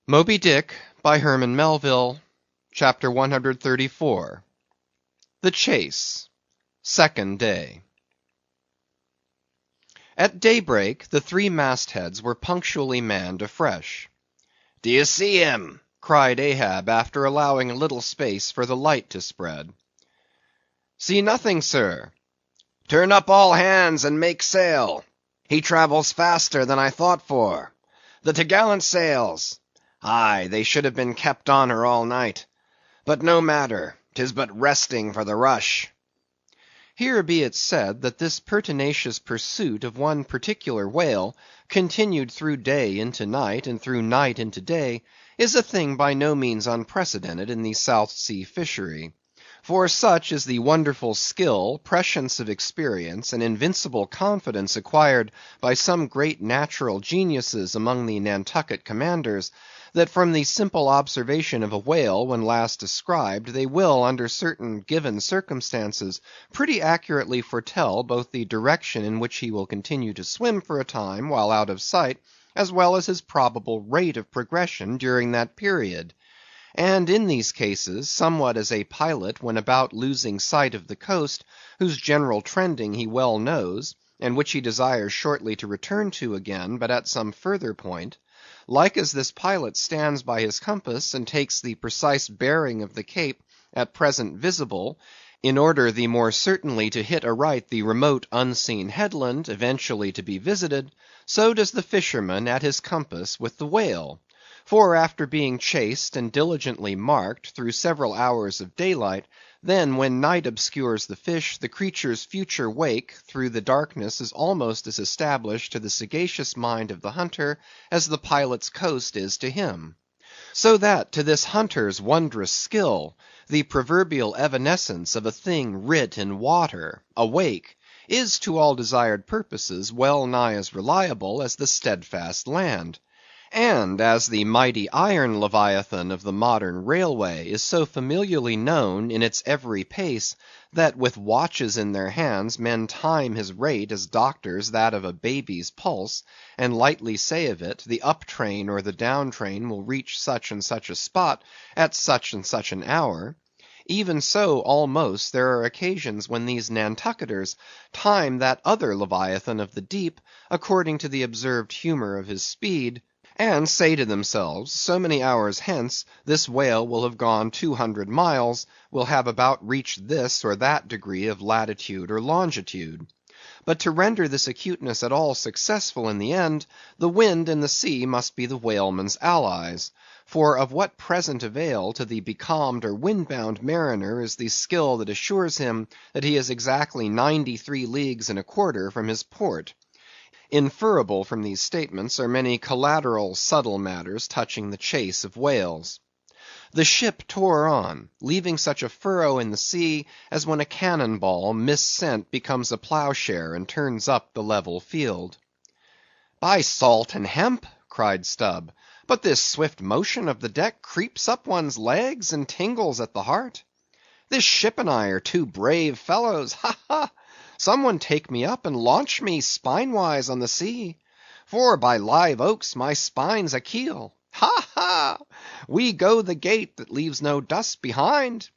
Moby Dick, by Herman Melville, Chapter 134. The Chase, Second Day. At daybreak, the three mastheads were punctually manned afresh. "Do you see him?" cried Ahab, after allowing a little space for the light to spread. "See nothing, sir." "Turn up all hands and make sail. He travels faster than I thought for. The t'gallant sails! Aye, they should have been kept on her all night. But no matter, 'tis but resting for the rush." Here be it said that this pertinacious pursuit of one particular whale, continued through day into night, and through night into day, is a thing by no means unprecedented in the South Sea fishery. For such is the wonderful skill, prescience of experience, and invincible confidence acquired by some great natural geniuses among the Nantucket commanders, that from the simple observation of a whale when last described, they will, under certain given circumstances, pretty accurately foretell both the direction in which he will continue to swim for a time while out of sight, as well as his probable rate of progression during that period. And in these cases, somewhat as a pilot when about losing sight of the coast, whose general trending he well knows, and which he desires shortly to return to again, but at some further point; like as this pilot stands by his compass, and takes the precise bearing of the cape at present visible, in order the more certainly to hit aright the remote unseen headland, eventually to be visited; so does the fisherman at his compass with the whale. For after being chased and diligently marked through several hours of daylight, then when night obscures the fish, the creature's future wake through the darkness is almost as established to the sagacious mind of the hunter as the pilot's coast is to him. So that to this hunter's wondrous skill, the proverbial evanescence of a thing writ in water, a wake, is to all desired purposes well nigh as reliable as the steadfast land. And as the mighty iron leviathan of the modern railway is so familiarly known in its every pace, that with watches in their hands men time his rate as doctors that of a baby's pulse, and lightly say of it, the up train or the down train will reach such and such a spot at such and such an hour; even so, almost, there are occasions when these Nantucketers time that other leviathan of the deep, according to the observed humor of his speed, and say to themselves, so many hours hence, this whale will have gone 200 miles, will have about reached this or that degree of latitude or longitude. But to render this acuteness at all successful in the end, the wind and the sea must be the whaleman's allies. For of what present avail to the becalmed or wind-bound mariner is the skill that assures him that he is exactly 93 leagues and a quarter from his port? Inferable from these statements are many collateral subtle matters touching the chase of whales. The ship tore on, leaving such a furrow in the sea as when a cannon ball, missent, becomes a ploughshare and turns up the level field. "By salt and hemp!" cried Stubb, "but this swift motion of the deck creeps up one's legs and tingles at the heart. This ship and I are two brave fellows, ha, ha! Some one take me up and launch me spinewise on the sea; for by live oaks my spine's a keel. Ha, ha! We go the gait that leaves no dust behind."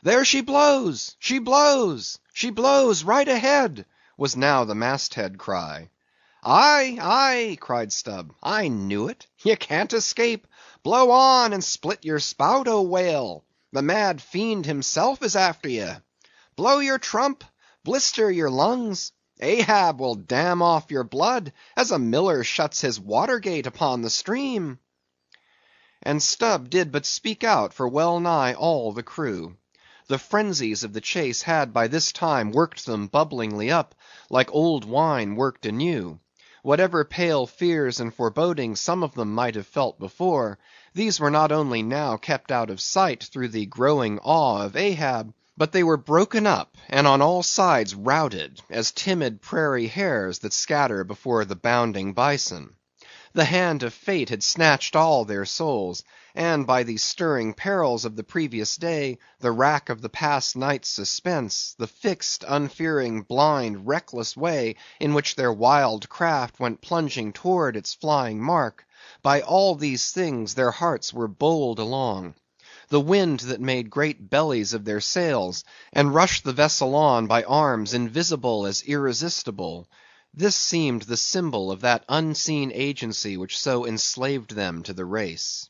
"There she blows! She blows! She blows right ahead!" was now the masthead cry. "Aye, aye!" cried Stubb, "I knew it. Ye can't escape. Blow on and split your spout, O whale! The mad fiend himself is after ye. Blow your trump! Blister your lungs! Ahab will dam off your blood, as a miller shuts his water gate upon the stream." And Stubb did but speak out for well nigh all the crew. The frenzies of the chase had by this time worked them bubblingly up, like old wine worked anew. Whatever pale fears and forebodings some of them might have felt before, these were not only now kept out of sight through the growing awe of Ahab, but they were broken up, and on all sides routed, as timid prairie hares that scatter before the bounding bison. The hand of fate had snatched all their souls, and by the stirring perils of the previous day, the rack of the past night's suspense, the fixed, unfearing, blind, reckless way in which their wild craft went plunging toward its flying mark, By all these things their hearts were bowled along. The wind that made great bellies of their sails, and rushed the vessel on by arms invisible as irresistible, this seemed the symbol of that unseen agency which so enslaved them to the race.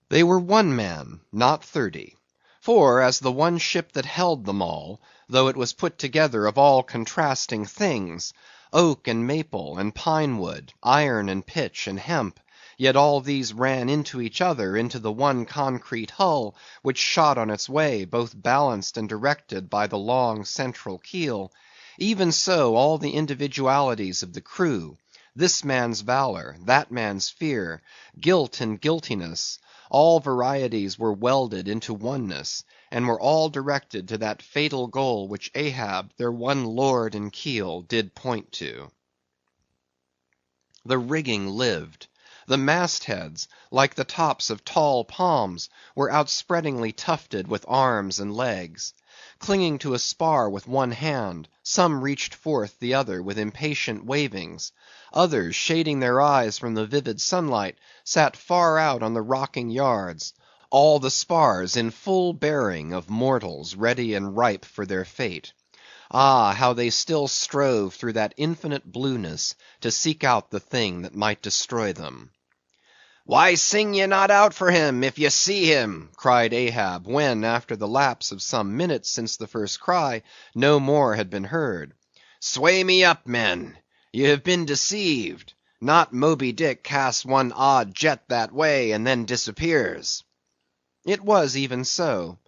They were one man, not 30. For, as the one ship that held them all, though it was put together of all contrasting things, oak and maple and pine wood, iron and pitch and hemp, yet all these ran into each other, into the one concrete hull, which shot on its way, both balanced and directed by the long central keel. Even so, all the individualities of the crew, this man's valor, that man's fear, guilt and guiltiness, all varieties were welded into oneness, and were all directed to that fatal goal which Ahab, their one lord and keel, did point to. The rigging lived. The mastheads, like the tops of tall palms, were outspreadingly tufted with arms and legs. Clinging to a spar with one hand, some reached forth the other with impatient wavings. Others, shading their eyes from the vivid sunlight, sat far out on the rocking yards. All the spars in full bearing of mortals ready and ripe for their fate. Ah, how they still strove through that infinite blueness to seek out the thing that might destroy them. "Why sing ye not out for him, if ye see him?" cried Ahab, when, after the lapse of some minutes since the first cry, no more had been heard. "Sway me up, men! Ye have been deceived. Not Moby Dick casts one odd jet that way, and then disappears." It was even so.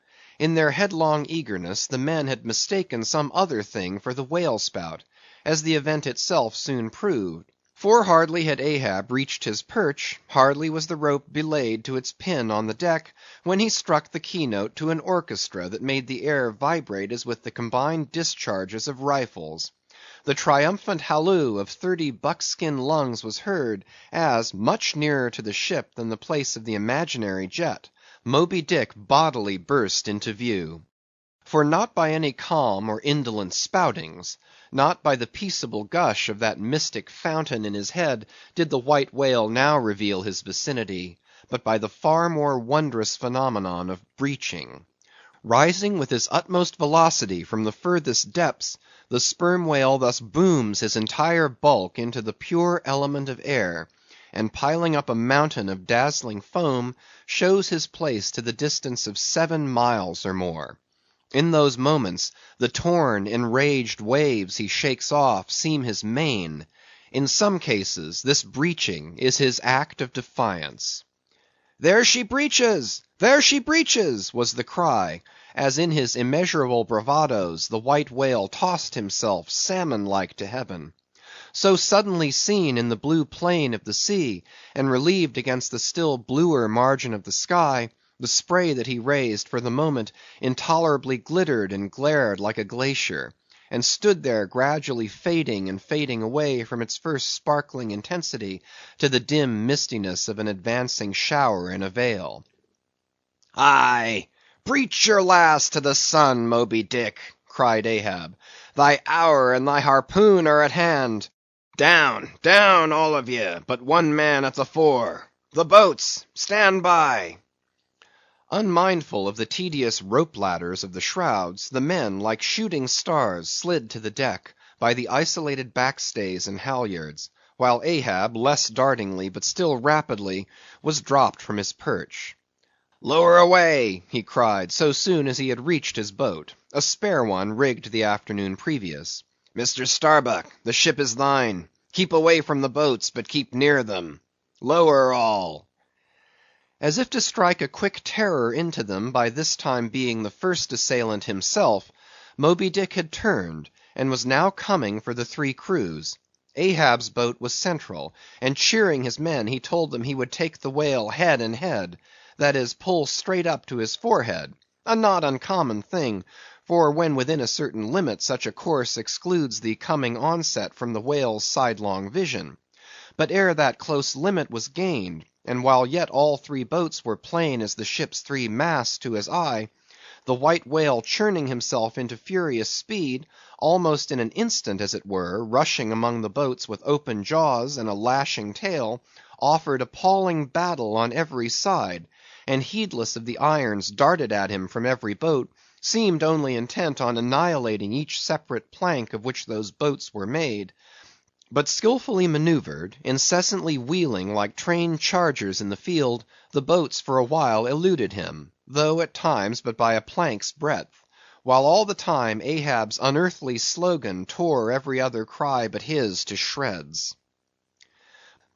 In their headlong eagerness, the men had mistaken some other thing for the whale spout, as the event itself soon proved. For hardly had Ahab reached his perch, hardly was the rope belayed to its pin on the deck, when he struck the keynote to an orchestra that made the air vibrate as with the combined discharges of rifles. The triumphant halloo of 30 buckskin lungs was heard, as, much nearer to the ship than the place of the imaginary jet, Moby Dick bodily burst into view. For not by any calm or indolent spoutings, not by the peaceable gush of that mystic fountain in his head, did the white whale now reveal his vicinity, but by the far more wondrous phenomenon of breaching. Rising with his utmost velocity from the furthest depths, the sperm whale thus booms his entire bulk into the pure element of air, and piling up a mountain of dazzling foam, shows his place to the distance of 7 miles or more. In those moments, the torn, enraged waves he shakes off seem his mane. In some cases, this breaching is his act of defiance. "There she breaches! There she breaches!" was the cry, as in his immeasurable bravadoes the white whale tossed himself salmon-like to heaven. So suddenly seen in the blue plain of the sea, and relieved against the still bluer margin of the sky, the spray that he raised for the moment intolerably glittered and glared like a glacier, and stood there gradually fading and fading away from its first sparkling intensity to the dim mistiness of an advancing shower in a vale. "Aye, breach your last to the sun, Moby Dick!" cried Ahab. "Thy hour and thy harpoon are at hand. Down, down, all of ye, but one man at the fore. The boats, stand by!" Unmindful of the tedious rope ladders of the shrouds, the men, like shooting stars, slid to the deck, by the isolated backstays and halyards, while Ahab, less dartingly, but still rapidly, was dropped from his perch. "Lower away!" he cried, so soon as he had reached his boat, a spare one rigged the afternoon previous. "Mr. Starbuck, the ship is thine. Keep away from the boats, but keep near them. Lower all!" As if to strike a quick terror into them by this time being the first assailant himself, Moby Dick had turned, and was now coming for the 3 crews. Ahab's boat was central, and cheering his men, he told them he would take the whale head and head, that is, pull straight up to his forehead, a not uncommon thing, for when within a certain limit such a course excludes the coming onset from the whale's sidelong vision. But ere that close limit was gained, and while yet all 3 boats were plain as the ship's 3 masts to his eye, the white whale churning himself into furious speed, almost in an instant as it were, rushing among the boats with open jaws and a lashing tail, offered appalling battle on every side, and heedless of the irons darted at him from every boat, seemed only intent on annihilating each separate plank of which those boats were made. But skillfully maneuvered, incessantly wheeling like trained chargers in the field, the boats for a while eluded him, though at times but by a plank's breadth, while all the time Ahab's unearthly slogan tore every other cry but his to shreds.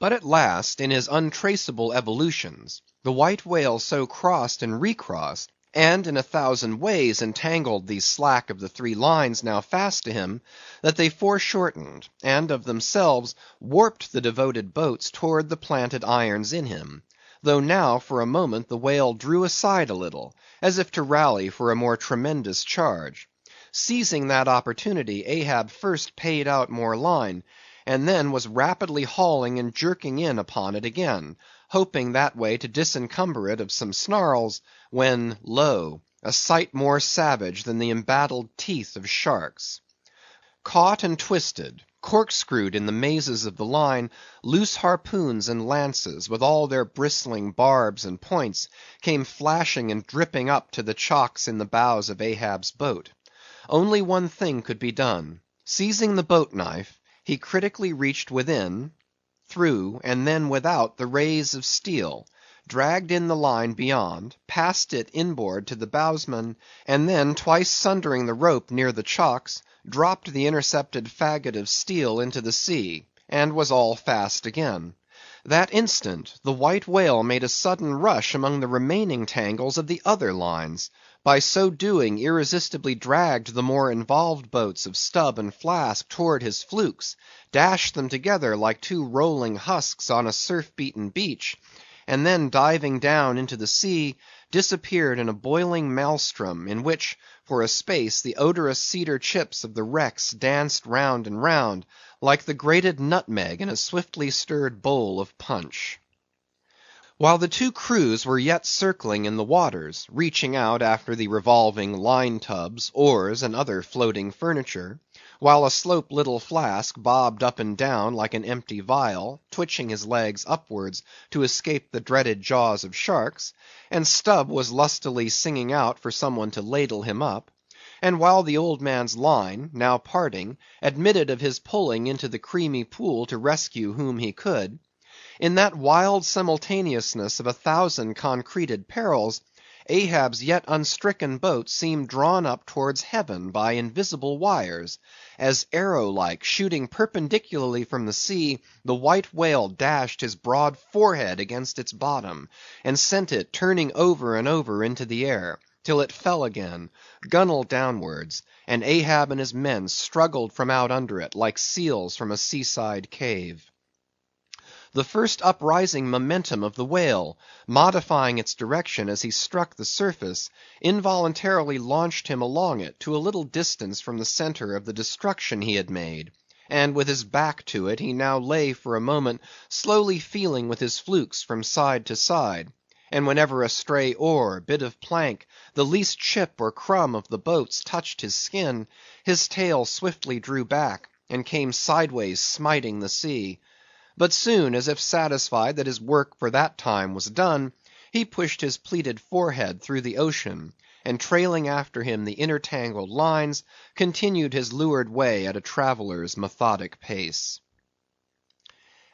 But at last, in his untraceable evolutions, the white whale so crossed and recrossed, and in 1,000 ways entangled the slack of the 3 lines now fast to him, that they foreshortened, and of themselves warped the devoted boats toward the planted irons in him; though now for a moment the whale drew aside a little, as if to rally for a more tremendous charge. Seizing that opportunity, Ahab first paid out more line, and then was rapidly hauling and jerking in upon it again, hoping that way to disencumber it of some snarls, when lo! a sight more savage than the embattled teeth of sharks. Caught and twisted, corkscrewed in the mazes of the line, loose harpoons and lances, with all their bristling barbs and points, came flashing and dripping up to the chocks in the bows of Ahab's boat. Only one thing could be done. Seizing the boat knife, he critically reached within, through, and then without the rays of steel, dragged in the line beyond, passed it inboard to the bowsman, and then twice sundering the rope near the chocks, dropped the intercepted faggot of steel into the sea, and was all fast again. That instant the white whale made a sudden rush among the remaining tangles of the other lines; by so doing irresistibly dragged the more involved boats of Stubb and Flask toward his flukes, dashed them together like 2 rolling husks on a surf-beaten beach, and then diving down into the sea, disappeared in a boiling maelstrom, in which, for a space, the odorous cedar chips of the wrecks danced round and round, like the grated nutmeg in a swiftly stirred bowl of punch. While the 2 crews were yet circling in the waters, reaching out after the revolving line-tubs, oars, and other floating furniture; while a slope little Flask bobbed up and down like an empty vial, twitching his legs upwards to escape the dreaded jaws of sharks; and Stubb was lustily singing out for some one to ladle him up; and while the old man's line, now parting, admitted of his pulling into the creamy pool to rescue whom he could; in that wild simultaneousness of 1,000 concreted perils, Ahab's yet unstricken boat seemed drawn up towards heaven by invisible wires, as arrow-like, shooting perpendicularly from the sea, the white whale dashed his broad forehead against its bottom, and sent it turning over and over into the air, till it fell again, gunwale downwards, and Ahab and his men struggled from out under it, like seals from a seaside cave. The first uprising momentum of the whale, modifying its direction as he struck the surface, involuntarily launched him along it to a little distance from the centre of the destruction he had made; and with his back to it, he now lay for a moment slowly feeling with his flukes from side to side; and whenever a stray oar, bit of plank, the least chip or crumb of the boats touched his skin, his tail swiftly drew back, and came sideways smiting the sea. But soon, as if satisfied that his work for that time was done, he pushed his pleated forehead through the ocean, and trailing after him the intertangled lines, continued his leeward way at a traveller's methodic pace.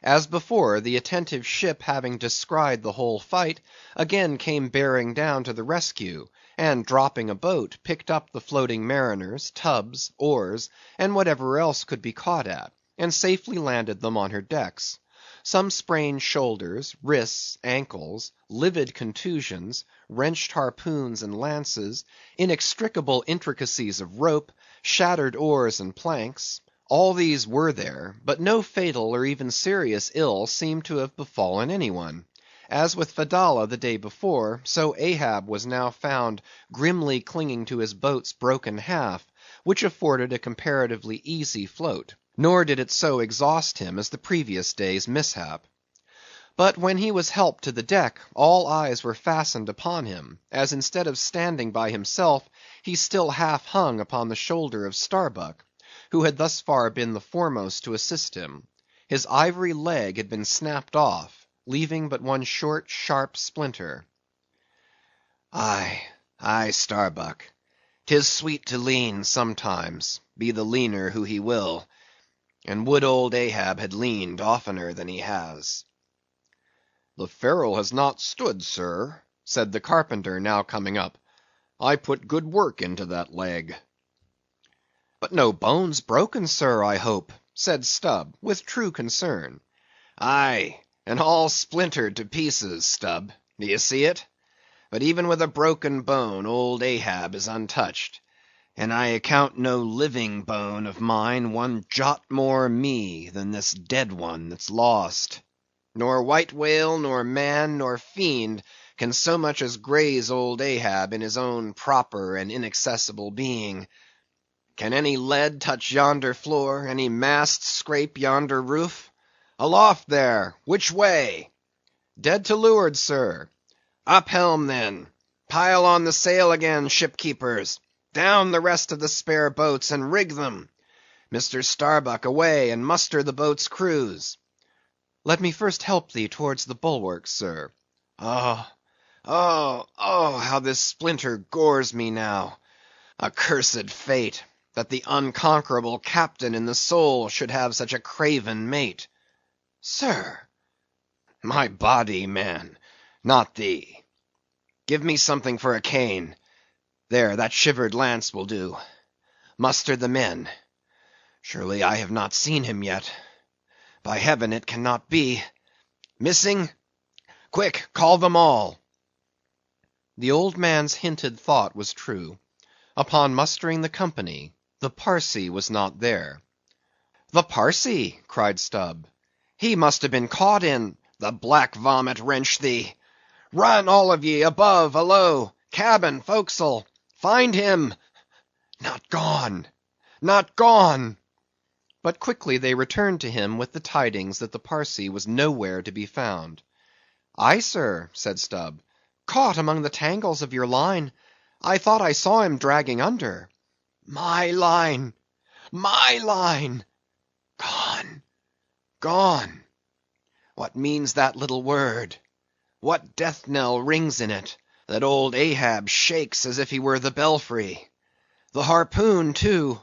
As before, the attentive ship having descried the whole fight, again came bearing down to the rescue, and dropping a boat, picked up the floating mariners, tubs, oars, and whatever else could be caught at, and safely landed them on her decks. Some sprained shoulders, wrists, ankles, livid contusions, wrenched harpoons and lances, inextricable intricacies of rope, shattered oars and planks; all these were there, but no fatal or even serious ill seemed to have befallen any one. As with Fedallah the day before, so Ahab was now found grimly clinging to his boat's broken half, which afforded a comparatively easy float; nor did it so exhaust him as the previous day's mishap. But when he was helped to the deck, all eyes were fastened upon him, as instead of standing by himself, he still half hung upon the shoulder of Starbuck, who had thus far been the foremost to assist him. His ivory leg had been snapped off, leaving but one short, sharp splinter. Aye, Starbuck, 'tis sweet to lean sometimes, be the leaner who he will, and would old Ahab had leaned oftener than he has. The ferrule has not stood, sir, said the carpenter, now coming up. I put good work into that leg. But no bones broken, sir, I hope, said Stubb, with true concern. Aye, and all splintered to pieces, Stubb, d'ye see it? But even with a broken bone, old Ahab is untouched, and I account no living bone of mine one jot more me than this dead one that's lost. Nor white whale, nor man, nor fiend can so much as graze old Ahab in his own proper and inaccessible being. Can any lead touch yonder floor, any mast scrape yonder roof? Aloft there, which way? Dead to leeward, sir. Up helm then. Pile on the sail again, shipkeepers. Down the rest of the spare boats, and rig them. Mr. Starbuck, away, and muster the boats' crews. Let me first help thee towards the bulwarks, sir. Oh, how this splinter gores me now. Accursed fate, that the unconquerable captain in the soul should have such a craven mate. Sir! My body, man, not thee. Give me something for a cane. There, that shivered lance will do. Muster the men. Surely I have not seen him yet. By heaven, it cannot be. Missing? Quick, call them all. The old man's hinted thought was true. Upon mustering the company, the Parsee was not there. The Parsee, cried Stubb. He must have been caught in the black vomit wrench thee. Run, all of ye, above, alow, cabin, forecastle. Find him. Not gone, not gone. But quickly they returned to him with the tidings that the Parsee was nowhere to be found. Aye, sir, said Stubb, caught among the tangles of your line. I thought I saw him dragging under. My line, my line! Gone, gone! What means that little word? What death knell rings in it, that old Ahab shakes as if he were the belfry? The harpoon, too.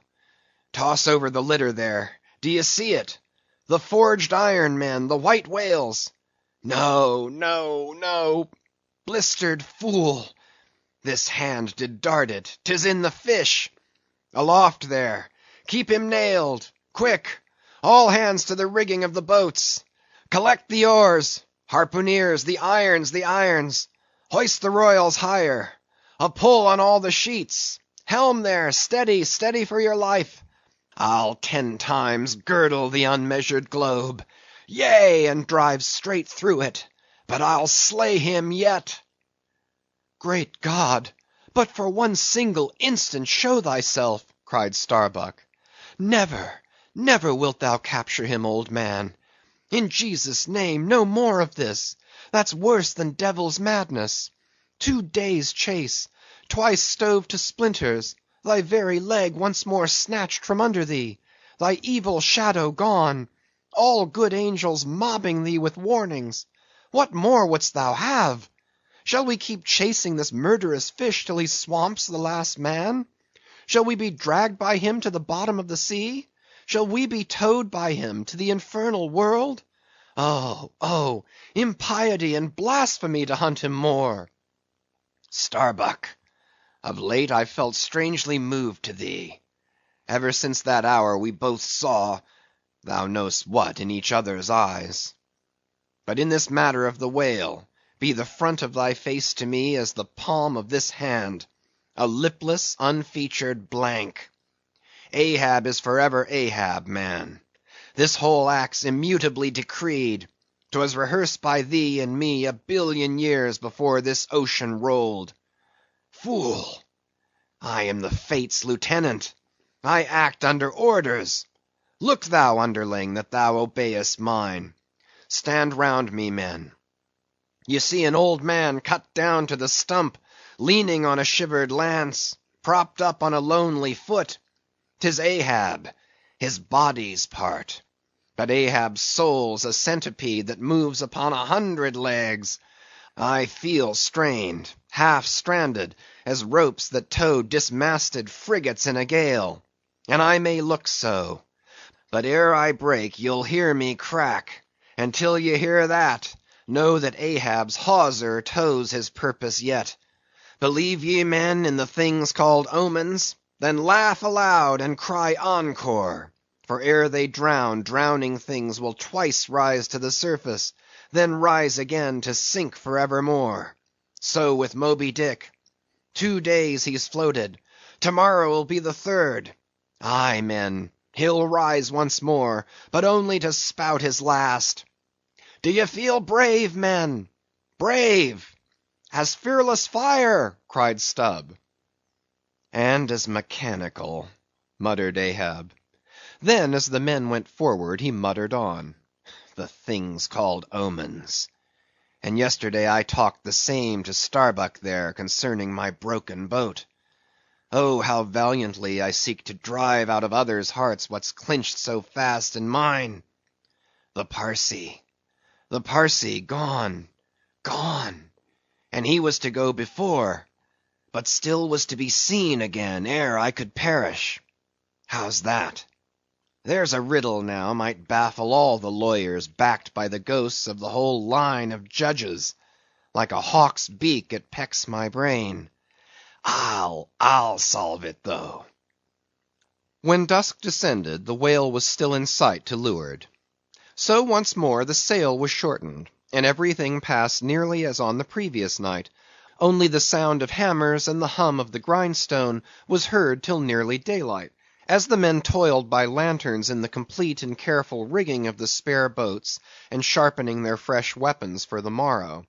Toss over the litter there. D'ye see it? The forged iron men, the white whales. No, no, no. Blistered fool. This hand did dart it. 'Tis in the fish. Aloft there. Keep him nailed. Quick. All hands to the rigging of the boats. Collect the oars. Harpooneers, the irons, the irons. Hoist the royals higher. A pull on all the sheets. Helm there, steady, steady for your life. I'll 10 times girdle the unmeasured globe. Yea, and drive straight through it. But I'll slay him yet. Great God! But for one single instant show thyself, cried Starbuck. Never, never wilt thou capture him, old man. In Jesus' name, no more of this. That's worse than devil's madness. 2 days' chase, twice stove to splinters, thy very leg once more snatched from under thee, thy evil shadow gone, all good angels mobbing thee with warnings. What more wouldst thou have? Shall we keep chasing this murderous fish till he swamps the last man? Shall we be dragged by him to the bottom of the sea? Shall we be towed by him to the infernal world? Oh, impiety and blasphemy to hunt him more. Starbuck, of late I've felt strangely moved to thee. Ever since that hour we both saw, thou know'st what, in each other's eyes. But in this matter of the whale, be the front of thy face to me as the palm of this hand, a lipless, unfeatured blank. Ahab is forever Ahab, man. This whole act's immutably decreed. 'Twas rehearsed by thee and me a billion years before this ocean rolled. Fool! I am the Fates' lieutenant. I act under orders. Look thou, underling, that thou obeyest mine. Stand round me, men. You see an old man cut down to the stump, leaning on a shivered lance, propped up on a lonely foot. 'Tis Ahab, his body's part. But Ahab's soul's a centipede that moves upon 100 legs. I feel strained, half stranded, as ropes that tow dismasted frigates in a gale. And I may look so. But ere I break, you'll hear me crack. And till ye hear that, know that Ahab's hawser tows his purpose yet. Believe ye, men, in the things called omens? Then laugh aloud and cry encore. For ere they drown, drowning things will twice rise to the surface, then rise again to sink for evermore. So with Moby Dick. 2 days he's floated. Tomorrow will be the 3rd. Aye, men, he'll rise once more, but only to spout his last. Do ye feel brave, men? Brave! As fearless fire, cried Stubb. And as mechanical, muttered Ahab. Then, as the men went forward, he muttered on. The things called omens. And yesterday I talked the same to Starbuck there concerning my broken boat. Oh, how valiantly I seek to drive out of others' hearts what's clinched so fast in mine. The Parsee, gone, gone. And he was to go before, but still was to be seen again ere I could perish. How's that? There's a riddle now might baffle all the lawyers backed by the ghosts of the whole line of judges. Like a hawk's beak it pecks my brain. I'll solve it, though. When dusk descended, the whale was still in sight to leeward. So once more the sail was shortened, and everything passed nearly as on the previous night, only the sound of hammers and the hum of the grindstone was heard till nearly daylight, as the men toiled by lanterns in the complete and careful rigging of the spare boats, and sharpening their fresh weapons for the morrow.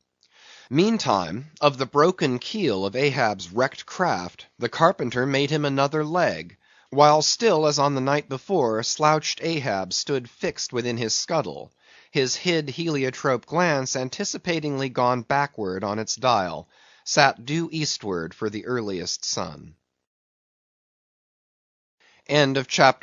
Meantime, of the broken keel of Ahab's wrecked craft, the carpenter made him another leg, while still as on the night before, slouched Ahab stood fixed within his scuttle, his hid heliotrope glance anticipatingly gone backward on its dial, sat due eastward for the earliest sun. Chapter